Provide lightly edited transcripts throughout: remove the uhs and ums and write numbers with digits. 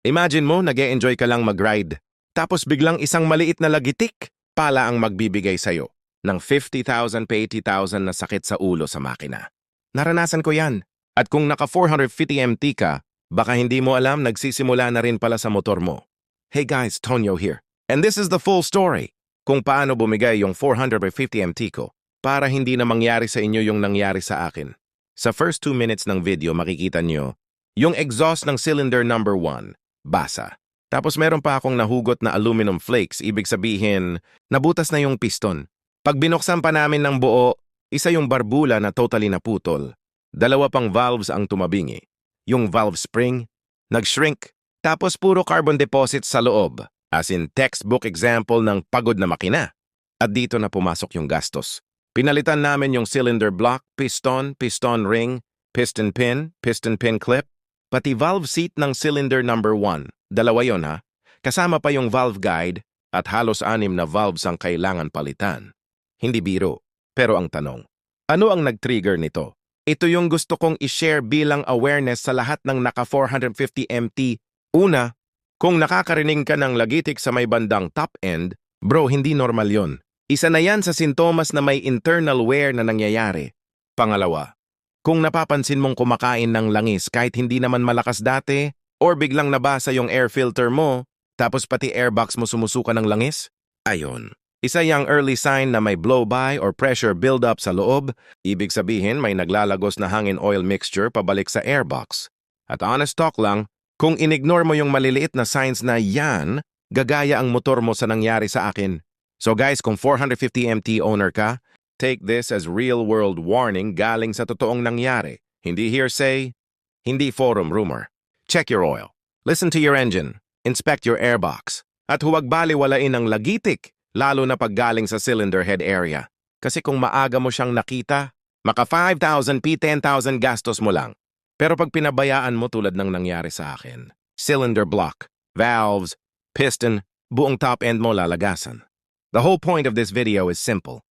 Imagine mo, nag-e-enjoy ka lang mag-ride. Tapos biglang isang maliit na lagitik pala ang magbibigay sa'yo ng 50,000 pa 80,000 na sakit sa ulo sa makina. Naranasan ko yan. At kung naka 450 MT ka, baka hindi mo alam nagsisimula na rin pala sa motor mo. Hey guys, Tonyo here. And this is the full story kung paano bumigay yung 450 MT ko para hindi na mangyari sa inyo yung nangyari sa akin. Sa first 2 minutes ng video makikita nyo yung exhaust ng cylinder number 1, basa. Tapos meron pa akong nahugot na aluminum flakes, ibig sabihin, nabutas na yung piston. Pag binuksan pa namin ng buo, isa yung barbula na totally naputol. 2 pang valves ang tumabingi. Yung valve spring, nag-shrink. Tapos puro carbon deposit sa loob, as in textbook example ng pagod na makina. At dito na pumasok yung gastos. Pinalitan namin yung cylinder block, piston ring, piston pin clip, pati valve seat ng cylinder number 1. 2 yon ha. Kasama pa yung valve guide at halos 6 na valves ang kailangan palitan. Hindi biro. Pero ang tanong, ano ang nag-trigger nito? Ito yung gusto kong i-share bilang awareness sa lahat ng naka 450 MT. Una, kung nakakarinig ka ng lagitik sa may bandang top end, bro, hindi normal yon. Isa na yan sa sintomas na may internal wear na nangyayari. Pangalawa, kung napapansin mong kumakain ng langis kahit hindi naman malakas dati, or biglang nabasa yung air filter mo, tapos pati airbox mo sumusuka ng langis, ayon. Isa yung early sign na may blow-by or pressure build-up sa loob, ibig sabihin may naglalagos na hangin oil mixture pabalik sa airbox. At honest talk lang, kung inignore mo yung maliliit na signs na yan, gagaya ang motor mo sa nangyari sa akin. So guys, kung 450 MT owner ka, take this as real-world warning galing sa totoong nangyari. Hindi hearsay, hindi forum rumor. Check your oil. Listen to your engine. Inspect your airbox. At huwag baliwalain ang lagitik, lalo na pag galing sa cylinder head area. Kasi kung maaga mo siyang nakita, maka 5,000 p 10,000 gastos mo lang. Pero pag pinabayaan mo tulad ng nangyari sa akin, cylinder block, valves, piston, buong top end mo lalagasan. The whole point of this video is simple.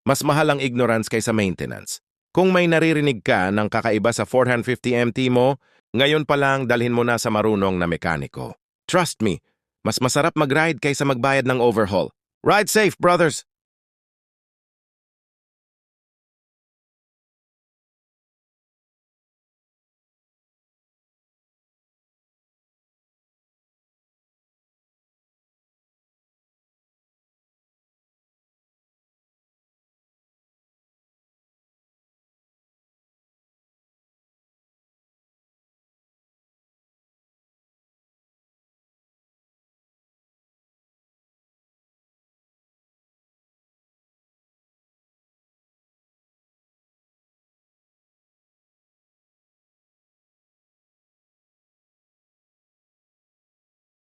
Mas mahal ang ignorance kaysa maintenance. Kung may naririnig ka ng kakaiba sa 450 MT mo, ngayon pa lang dalhin mo na sa marunong na mekaniko. Trust me, mas masarap mag-ride kaysa magbayad ng overhaul. Ride safe, brothers!